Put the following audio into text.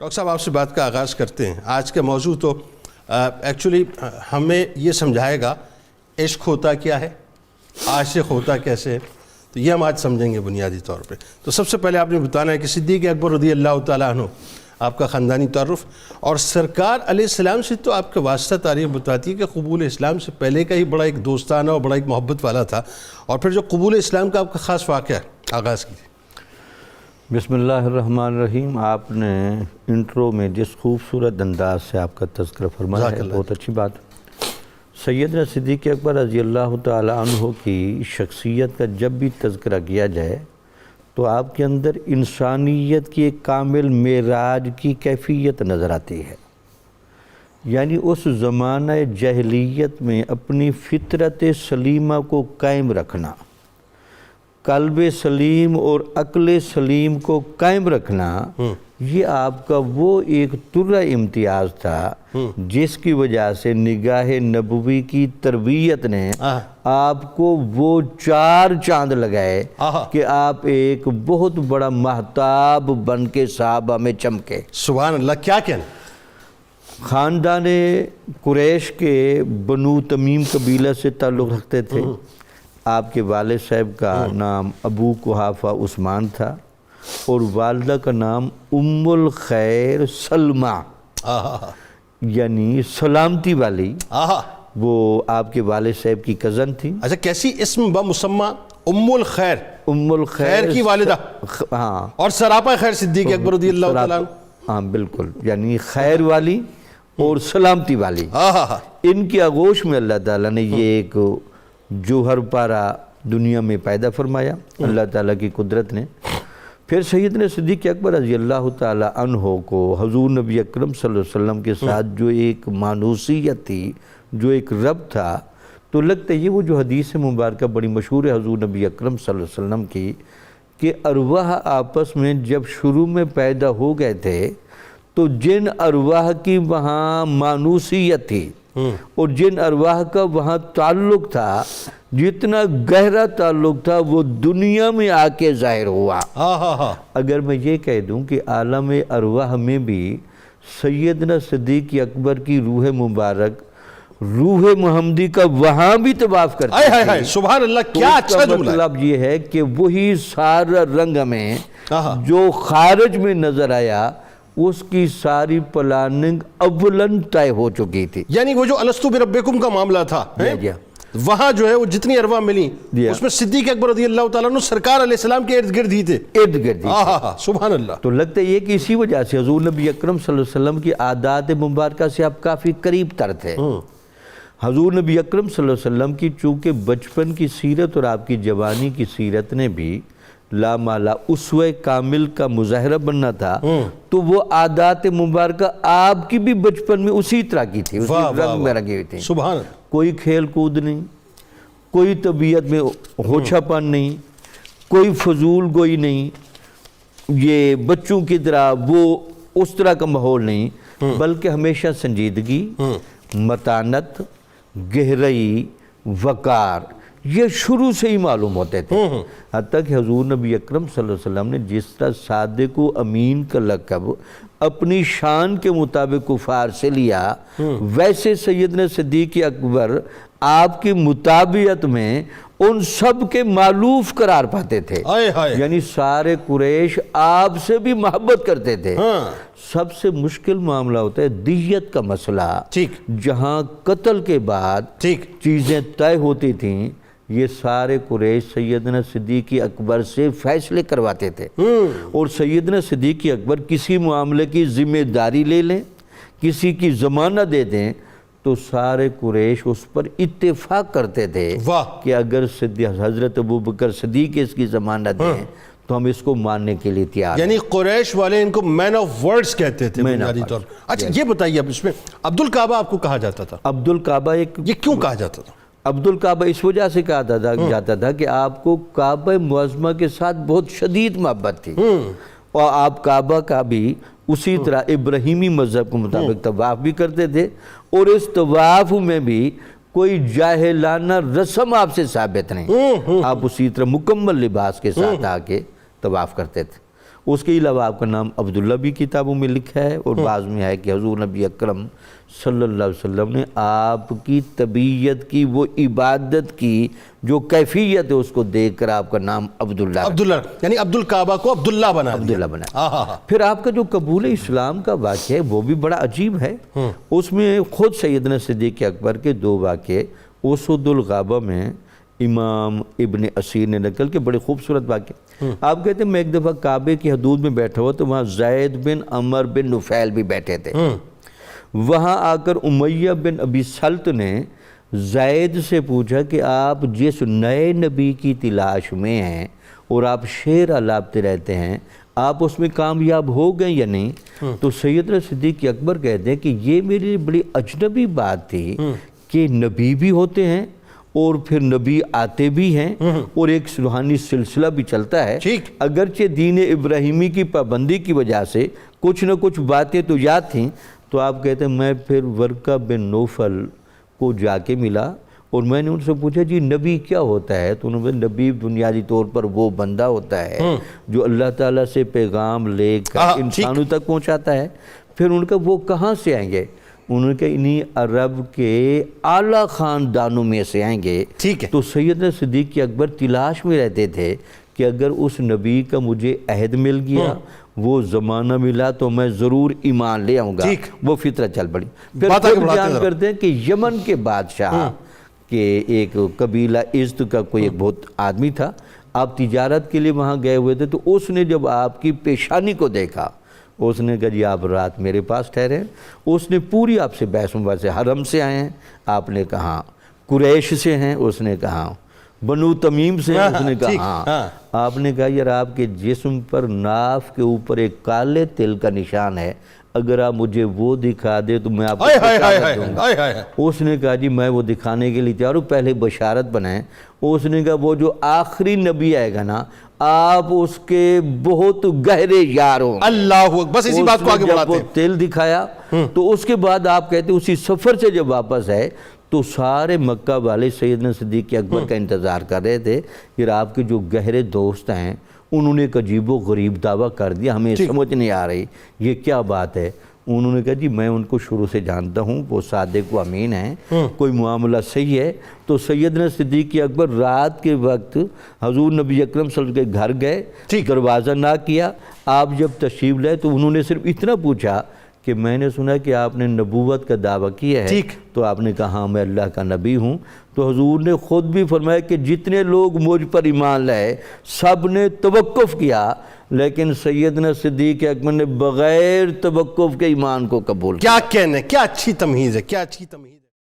Doctor صاحب آپ سے بات کا آغاز کرتے ہیں. آج کا موضوع تو ایکچولی ہمیں یہ سمجھائے گا عشق ہوتا کیا ہے، عاشق ہوتا کیسے ہے، تو یہ ہم آج سمجھیں گے بنیادی طور پہ. تو سب سے پہلے آپ نے بتانا ہے کہ صدیق اکبر رضی اللہ تعالیٰ عنہ آپ کا خاندانی تعارف، اور سرکار علیہ السلام سے تو آپ کا واسطہ تاریخ بتاتی ہے کہ قبول اسلام سے پہلے کا ہی بڑا ایک دوستانہ اور بڑا ایک محبت والا تھا، اور پھر جو قبول اسلام کا آپ کا خاص واقعہ آغاز کیجیے. بسم اللہ الرحمن الرحیم. آپ نے انٹرو میں جس خوبصورت انداز سے آپ کا تذکرہ فرمایا ہے بہت اچھی بات. سیدنا صدیق اکبر رضی اللہ تعالیٰ عنہ کی شخصیت کا جب بھی تذکرہ کیا جائے تو آپ کے اندر انسانیت کی ایک کامل معراج کی کیفیت نظر آتی ہے. یعنی اس زمانہ جاہلیت میں اپنی فطرت سلیمہ کو قائم رکھنا، قلب سلیم اور عقل سلیم کو قائم رکھنا، یہ آپ کا وہ ایک طرح امتیاز تھا جس کی وجہ سے نگاہ نبوی کی تربیت نے آپ کو وہ 4 چاند لگائے کہ آپ ایک بہت بڑا مہتاب بن کے صحابہ میں چمکے. سبحان اللہ، کیا کہنا. خاندان قریش کے بنو تمیم قبیلہ سے تعلق رکھتے تھے. آپ کے والد صاحب کا نام ابو قحافہ عثمان تھا اور والدہ کا نام ام الخیر سلمہ، یعنی سلامتی والی. وہ آپ کے والد صاحب کی کزن تھی. اچھا، کیسی اسم بمسمہ ام الخیر، ام الخیر کی والدہ. ہاں، اور سراپا خیر صدیق اکبر رضی اللہ تعالیٰ عنہ. ہاں بالکل، یعنی خیر والی اور سلامتی والی. ان کی آغوش میں اللہ تعالیٰ نے یہ ایک جوہر پارا دنیا میں پیدا فرمایا اللہ تعالیٰ کی قدرت نے. پھر سیدنا صدیق اکبر رضی اللہ تعالیٰ عنہ کو حضور نبی اکرم صلی اللہ علیہ وسلم کے ساتھ جو ایک مانوسیت تھی، جو ایک ربط تھا، تو لگتا ہے یہ وہ جو حدیث مبارکہ بڑی مشہور ہے حضور نبی اکرم صلی اللہ علیہ وسلم کی، کہ ارواح آپس میں جب شروع میں پیدا ہو گئے تھے تو جن ارواح کی وہاں مانوسیت تھی اور جن ارواح کا وہاں تعلق تھا، جتنا گہرا تعلق تھا وہ دنیا میں آ کے ظاہر ہوا. اگر میں یہ کہہ دوں کہ عالم ارواح میں بھی سیدنا صدیق اکبر کی روح مبارک، روح محمدی کا وہاں بھی طواف کرتے ہیں. سبحان اللہ، کیا اچھا جملہ. مطلب یہ ہے کہ وہی سارا رنگ میں جو خارج میں نظر آیا اس کی ساری پلاننگ اولن طے ہو چکی تھی. یعنی وہ جو الستو بربکم کا معاملہ تھا وہاں جو ہے وہ جتنی ارواح ملی اس میں صدیق اکبر رضی اللہ تعالیٰ عنہ سرکار علیہ السلام کے ارد گرد ہی تھے. سبحان اللہ. تو لگتا ہے یہ کہ اسی وجہ سے حضور نبی اکرم صلی اللہ علیہ وسلم کی عادات مبارکہ سے آپ کافی قریب تر تھے. حضور نبی اکرم صلی اللہ علیہ وسلم کی چونکہ بچپن کی سیرت اور آپ کی جوانی کی سیرت نے بھی لا مالا اسوہ کامل کا مظاہرہ بننا تھا، تو وہ عادات مبارکہ آپ کی بھی بچپن میں اسی طرح کی تھی، اسی رنگ میں رنگی ہوئی تھی. سبحان. کوئی کھیل کود نہیں، کوئی طبیعت میں ہوچھا پن نہیں، کوئی فضول گوئی نہیں، یہ بچوں کی طرح وہ اس طرح کا ماحول نہیں، بلکہ ہمیشہ سنجیدگی، متانت، گہرائی، وقار، یہ شروع سے ہی معلوم ہوتے تھے. حتیٰ کہ حضور نبی اکرم صلی اللہ علیہ وسلم نے جس طرح صادق و امین کا لقب اپنی شان کے مطابق کفار سے لیا، ویسے سیدنا صدیق اکبر آپ کی مطابعت میں ان سب کے مالوف قرار پاتے تھے. یعنی سارے قریش آپ سے بھی محبت کرتے تھے. سب سے مشکل معاملہ ہوتا ہے دیت کا مسئلہ، جہاں قتل کے بعد چیزیں طے ہوتی تھیں، یہ سارے قریش سیدنا صدیق اکبر سے فیصلے کرواتے تھے. اور سیدنا صدیق اکبر کسی معاملے کی ذمہ داری لے لیں، کسی کی ضمانت دے دیں، تو سارے قریش اس پر اتفاق کرتے تھے کہ اگر حضرت ابوبکر صدیق اس کی ضمانت دیں تو ہم اس کو ماننے کے لیے تیار. یعنی قریش والے ان کو مین آف ورڈز کہتے تھے بنیادی طور. اچھا یہ بتائیے اب اس میں عبد الکعبہ آپ کو کہا جاتا تھا. عبد الکعبہ یہ کیوں کہا جاتا تھا؟ عبد الکعبہ اس وجہ سے کہا جاتا تھا کہ آپ کو کعبہ معظمہ کے ساتھ بہت شدید محبت تھی، اور آپ کعبہ کا بھی اسی طرح ابراہیمی مذہب کے مطابق طواف بھی کرتے تھے، اور اس طواف میں بھی کوئی جاہلانہ رسم آپ سے ثابت نہیں. آپ اسی طرح مکمل لباس کے ساتھ آ کے طواف کرتے تھے. اس کے علاوہ آپ کا نام عبداللہ بھی کتابوں میں لکھا ہے، اور بعض میں ہے کہ حضور نبی اکرم صلی اللہ علیہ وسلم نے آپ کی طبیعت کی وہ عبادت کی جو کیفیت ہے اس کو دیکھ کر آپ کا نام عبداللہ عبداللہ یعنی عبد الکعبہ کو عبداللہ بنا دیا. عبداللہ بنا. ہاں. پھر آپ کا جو قبول اسلام کا واقعہ ہے وہ بھی بڑا عجیب ہے. اس میں خود سیدنا صدیق اکبر کے 2 واقعے اسود الغابہ میں امام ابن اسیر نے نقل کے بڑے خوبصورت واقعے. آپ کہتے ہیں میں ایک دفعہ کعبے کی حدود میں بیٹھا ہوا تو وہاں زید بن عمر بن نفیل بھی بیٹھے تھے. وہاں آ کر امیہ بن ابی سلط نے زید سے پوچھا کہ آپ جس نئے نبی کی تلاش میں ہیں اور آپ شعر الاپتے رہتے ہیں، آپ اس میں کامیاب ہو گئے یا نہیں؟ تو سیدنا صدیق اکبر کہتے ہیں کہ یہ میرے لیے بڑی اجنبی بات تھی کہ نبی بھی ہوتے ہیں اور پھر نبی آتے بھی ہیں اور ایک روحانی سلسلہ بھی چلتا ہے. اگرچہ دین ابراہیمی کی پابندی کی وجہ سے کچھ نہ کچھ باتیں تو یاد تھیں. تو آپ کہتے ہیں میں پھر ورقہ بن نوفل کو جا کے ملا اور میں نے ان سے پوچھا جی نبی کیا ہوتا ہے؟ تو انہوں نے نبی بنیادی طور پر وہ بندہ ہوتا ہے جو اللہ تعالیٰ سے پیغام لے کر انسانوں تک پہنچاتا ہے. پھر ان کا وہ کہاں سے آئیں گے؟ انہوں نے کہا انہی عرب کے اعلیٰ خاندانوں میں سے آئیں گے. تو سیدنا صدیق اکبر تلاش میں رہتے تھے کہ اگر اس نبی کا مجھے عہد مل گیا، وہ زمانہ ملا تو میں ضرور ایمان لے آؤں گا. وہ فطرت چل پڑی. پھر بیان کرتے ہیں کہ یمن کے بادشاہ کہ ایک قبیلہ ازد کا کوئی ایک بہت آدمی تھا، آپ تجارت کے لیے وہاں گئے ہوئے تھے. تو اس نے جب آپ کی پیشانی کو دیکھا اس نے کہا جی آپ رات میرے پاس ٹھہرے. اس نے پوری آپ سے بحث مباحث، حرم سے آئے ہیں؟ آپ نے کہا قریش سے ہیں. اس نے کہا بنو تمیم سے ہیں. اس نے کہا ہاں. آپ نے کہا یار آپ کے جسم پر ناف کے اوپر ایک کالے تل کا نشان ہے، اگر آپ مجھے وہ دکھا دے تو میں آپ کو بشارت دوں گا. اس نے کہا جی میں وہ دکھانے کے لیے تیار ہوں، پہلے بشارت بنائیں. اس نے کہا وہ جو آخری نبی آئے گا نا آپ اس کے بہت گہرے یار ہوں. اللہ بس اسی بات کو آگے بڑھاتے ہیں. وہ تیل دکھایا تو اس کے بعد آپ کہتے ہیں اسی سفر سے جب واپس آئے تو سارے مکہ والے سیدنا صدیق اکبر کا انتظار کر رہے تھے. پھر آپ کے جو گہرے دوست ہیں انہوں نے ایک عجیب و غریب دعویٰ کر دیا، ہمیں سمجھ نہیں آ رہی یہ کیا بات ہے. انہوں نے کہا جی میں ان کو شروع سے جانتا ہوں، وہ صادق و امین ہیں، کوئی معاملہ صحیح ہے. تو سیدنا صدیق اکبر رات کے وقت حضور نبی اکرم صلی اللہ علیہ وسلم کے گھر گئے، دروازہ ناک کیا. آپ جب تشریف لائے تو انہوں نے صرف اتنا پوچھا کہ میں نے سنا کہ آپ نے نبوت کا دعویٰ کیا ہے. تو آپ نے کہا ہاں میں اللہ کا نبی ہوں. تو حضور نے خود بھی فرمایا کہ جتنے لوگ مجھ پر ایمان لائے سب نے توقف کیا، لیکن سیدنا صدیق اکبر نے بغیر توقف کے ایمان کو قبول کیا. کیا کہنے، کیا اچھی تمہیز ہے، کیا اچھی تمہیز ہے.